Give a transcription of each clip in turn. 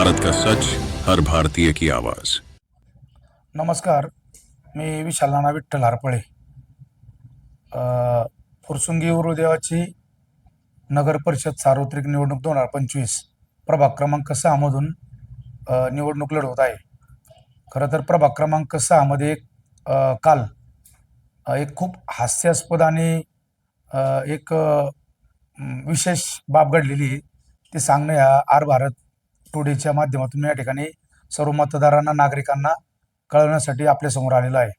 भारत का सच, हर भारतीय की आवाज। नमस्कार. मी विशाल नाना विठ्ठल हरपळे. फुरसुंगी उरुदेवाची नगर परिषद सार्वत्रिक निवडणूक 2025 प्रभाग क्रमांक 6 मधून निवडणूक लढवत आहे. खरं तर प्रभाग क्रमांक 6 मध्ये काल एक खूप हास्यास्पद आणि एक विशेष बाब घडलेली आहे. ते सांगणं या आर भारत टुडेच्या माध्यमातून मी या ठिकाणी सर्व मतदारांना, नागरिकांना कळवण्यासाठी आपल्यासमोर आलेलो आहे.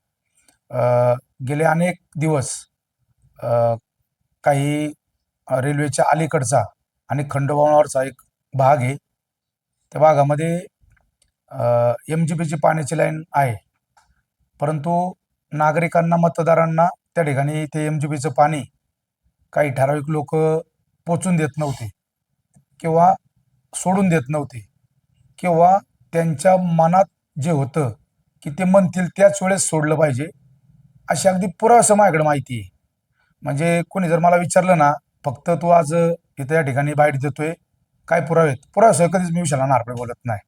गेले अनेक दिवस अ, काही रेल्वेच्या अलीकडचा आणि खंडोबावरचा एक भाग आहे. त्या भागामध्ये MGPची पाण्याची लाईन आहे. परंतु नागरिकांना, मतदारांना त्या ठिकाणी ते MGPचं पाणी काही ठराविक लोक पोचून देत नव्हते किंवा सोडून देत नव्हते किंवा त्यांच्या मनात जे होतं की ते म्हणतील त्याच वेळेस सोडलं पाहिजे, अशी अगदी पुरासं माझ्याकडे माहिती आहे. म्हणजे कोणी जर मला विचारलं ना, फक्त तू आज इथं या ठिकाणी बाईट देतोय, काय पुरावे आहेत? पुरावे कधीच मी विशाला नारपळे बोलत नाही.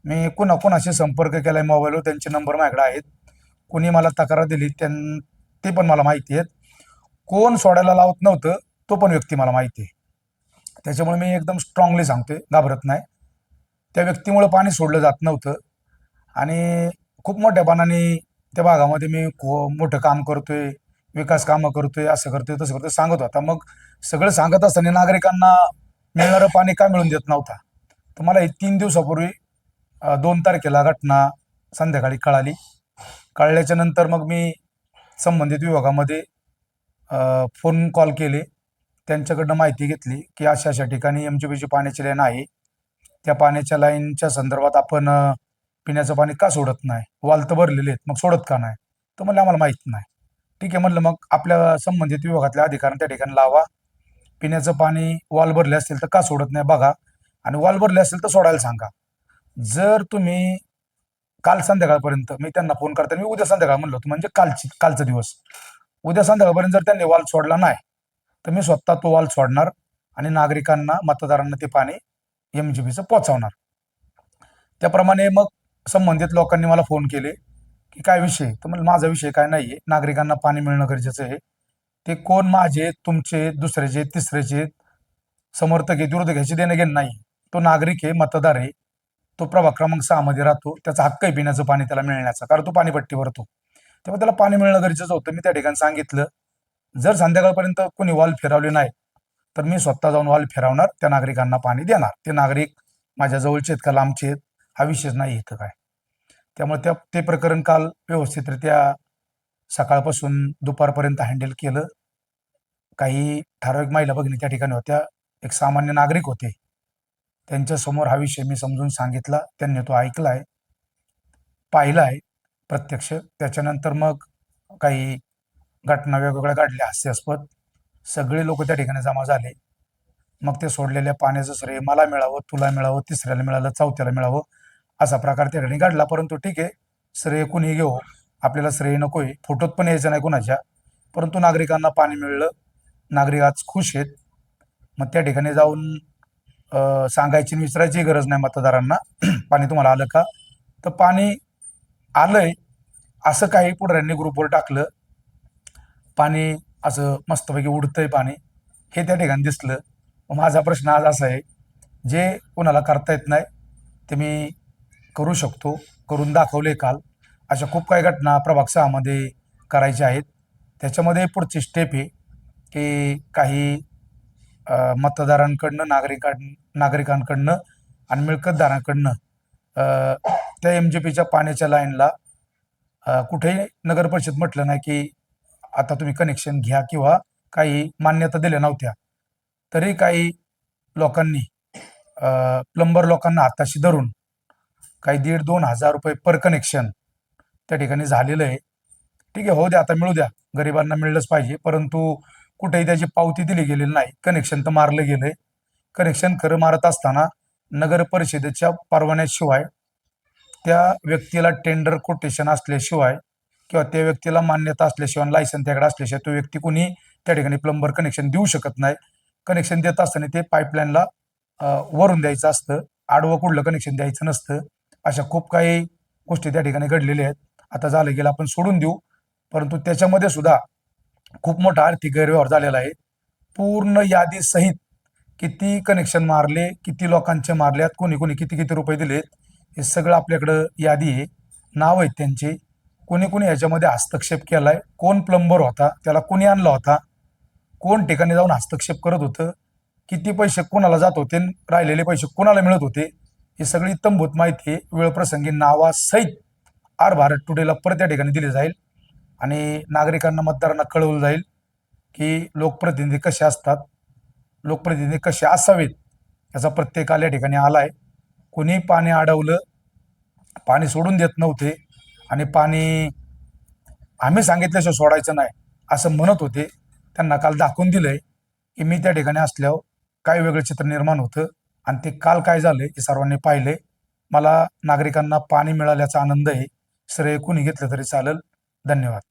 मी कोणाशी संपर्क केलाय मोबाईलवर, त्यांचे नंबर माझ्याकडे आहेत. कोणी मला तक्रार दिली ते पण मला माहिती आहेत. कोण सोडायला लावत नव्हतं तो पण व्यक्ती मला माहिती आहे. त्याच्यामुळे मी एकदम स्ट्रॉंगली सांगतोय, घाबरत नाही. त्या व्यक्तीमुळे पाणी सोडलं जात नव्हतं आणि खूप मोठ्यापणाने त्या भागामध्ये मी मोठं काम करतोय, विकास कामं करतोय, असं करतोय, तसं करतोय सांगत होता. मग सगळं सांगत असताना नागरिकांना मिळणारं पाणी का मिळून देत नव्हता? तर मला हे 3 दिवसापूर्वी 2 तारखेला घटना संध्याकाळी कळाली. कळल्याच्या नंतर मग मी संबंधित विभागामध्ये फोन कॉल केले. त्यांच्याकडनं माहिती घेतली की अशा ठिकाणी MGPची पाण्याची लाईन आहे. त्या पाण्याच्या लाईनच्या संदर्भात आपण पिण्याचं पाणी का सोडत नाही? वाल तर भरलेले आहेत, मग सोडत का नाही? तर म्हणलं आम्हाला माहीत नाही. ठीक आहे म्हणलं, मग आपल्या संबंधित विभागातल्या अधिकाऱ्यांना त्या ठिकाणी लावा. पिण्याचं पाणी वाल भरले असतील तर का सोडत नाही बघा, आणि वाल भरले असेल तर सोडायला सांगा. जर तुम्ही काल संध्याकाळपर्यंत, मी त्यांना फोन करताना मी उद्या संध्याकाळ म्हणलं होतं, म्हणजे कालचा दिवस, उद्या संध्याकाळपर्यंत जर त्यांनी वाल सोडला नाही तर मी स्वतः तो वाल सोडणार आणि नागरिकांना, मतदारांना ते पाणी MGPचं पोहोचवणार. त्याप्रमाणे मग संबंधित लोकांनी मला फोन केले की काय विषय? तर म्हणलं माझा विषय काय नाहीये, नागरिकांना पाणी मिळणं गरजेचं आहे. ते कोण माझे, तुमचे, दुसऱ्याचे, तिसऱ्याचे समर्थक आहे, विरोधक ह्याची देणं घेणं नाही. तो नागरिक आहे, मतदार आहे, तो प्रभाग क्रमांक 6 मध्ये राहतो, त्याचा हक्क आहे पिण्याचं पाणी त्याला मिळण्याचा, कारण तो पाणीपट्टी भरतो. तेव्हा त्याला पाणी मिळणं गरजेचं होतं. मी त्या ठिकाणी सांगितलं, जर संध्याकाळपर्यंत कोणी वॉल फिरवले नाही तर मी स्वतः जाऊन वॉल फिरवणार, त्या नागरिकांना पाणी देणार. ते नागरिक माझ्या जवळचे आहेत का लांबचे आहेत हा विषयच नाही इथं काय. त्यामुळे ते प्रकरण काल व्यवस्थितरित्या सकाळपासून दुपारपर्यंत हँडल केलं. काही ठराविक महिला भगिनी त्या ठिकाणी होत्या, एक सामान्य नागरिक होते. त्यांच्यासमोर हा विषय मी समजून सांगितला. त्यांनी तो ऐकलाय, पाहिलाय प्रत्यक्ष. त्याच्यानंतर मग काही घटना वेगवेगळ्या घडल्या हास्यास्पद. सगळे लोक त्या ठिकाणी जमा झाले. मग ते सोडलेल्या पाण्याचं श्रेय मला मिळावं, तुला मिळावं, तिसऱ्याला मिळालं, चौथ्याला मिळावं, असा प्रकार त्या ठिकाणी घडला. परंतु ठीक आहे, श्रेय कुणी घेऊ, आपल्याला श्रेय नकोय, फोटोत पण यायचं नाही कुणाच्या. परंतु नागरिकांना पाणी मिळलं, नागरिक आज खुश आहेत. मग त्या ठिकाणी जाऊन सांगायची आणि विचारायची गरज नाही मतदारांना पाणी तुम्हाला आलं का? तर पाणी आलंय असं काही पुढाऱ्यांनी ग्रुपवर टाकलं. पाणी असं मस्तपैकी उडतंय पाणी, हे त्या ठिकाणी दिसलं. मग माझा प्रश्न आज असा आहे, जे कोणाला करता येत नाही ते मी करू शकतो, करून दाखवले काल. अशा खूप काही घटना प्रभाग 6 मध्ये करायच्या आहेत. त्याच्यामध्ये पुढची स्टेप आहे की काही मतदारांकडनं, नागरिकांकडनं आणि मिळकतदारांकडनं त्या MGPच्या पाण्याच्या लाईनला कुठेही नगर परिषद म्हटलं नाही की आता तुम्ही कनेक्शन घ्या किंवा काही मान्यता दिल्या नव्हत्या. तरी काही लोकांनी प्लंबर लोकांना हाताशी धरून काही 1,500-2,000 हजार रुपये पर कनेक्शन त्या ठिकाणी झालेलं आहे. ठीक आहे, हो द्या, आता मिळू द्या, गरिबांना मिळलंच पाहिजे. परंतु कुठेही त्याची पावती दिली गेलेली नाही. कनेक्शन तर मारलं गेलंय. कनेक्शन खरं मारत असताना नगर परिषदेच्या परवान्याशिवाय, त्या व्यक्तीला टेंडर कोटेशन असल्याशिवाय किंवा त्या व्यक्तीला मान्यता असल्याशिवाय, लायसन त्याकडे असल्याशिवाय तो व्यक्ती कुणी त्या ठिकाणी प्लंबर कनेक्शन देऊ शकत नाही. कनेक्शन देत असताना ते पाईपलाईनला वरून द्यायचं असतं. आडवं कुठलं कनेक्शन द्यायचं नसतं. अशा खूप काही गोष्टी त्या ठिकाणी घडलेल्या आहेत. आता झालं गेलं आपण सोडून देऊ, परंतु त्याच्यामध्ये सुद्धा खूप मोठा आर्थिक गैरव्यवहार झालेला आहे. पूर्ण यादी सहित किती कनेक्शन मारले, किती लोकांचे मारल्यात, कोणी कोणी किती किती रुपये दिलेत, हे सगळं आपल्याकडं यादी आहे, नाव आहेत त्यांचे. कोणी कोणी याच्यामध्ये हस्तक्षेप केलाय, कोण प्लंबर होता, त्याला कोणी आणला होता, कोण ठिकाणी जाऊन हस्तक्षेप करत होतं, किती पैसे कोणाला जात होते, राहिलेले पैसे कोणाला मिळत होते, ही सगळी तंबूत माहिती वेळप्रसंगी नावासहित आर भारत टुडेला परत त्या ठिकाणी दिली जाईल आणि नागरिकांना मतदारांना कळवलं जाईल की लोकप्रतिनिधी कसे असतात, लोकप्रतिनिधी कसे असावेत, याचा प्रत्येक या ठिकाणी आलाय. कोणी पाणी अडवलं, पाणी सोडून देत नव्हते आणि पाणी आम्ही सांगितल्याशिवाय सोडायचं नाही असं म्हणत होते. त्यांना काल दाखवून दिलंय की मी त्या ठिकाणी असल्यावर काय वेगळं चित्र निर्माण होतं आणि ते काल काय झालंय हे सर्वांनी पाहिलंय. मला नागरिकांना पाणी मिळाल्याचा आनंद आहे. श्रेय कुणी घेतलं तरी चालेल. धन्यवाद.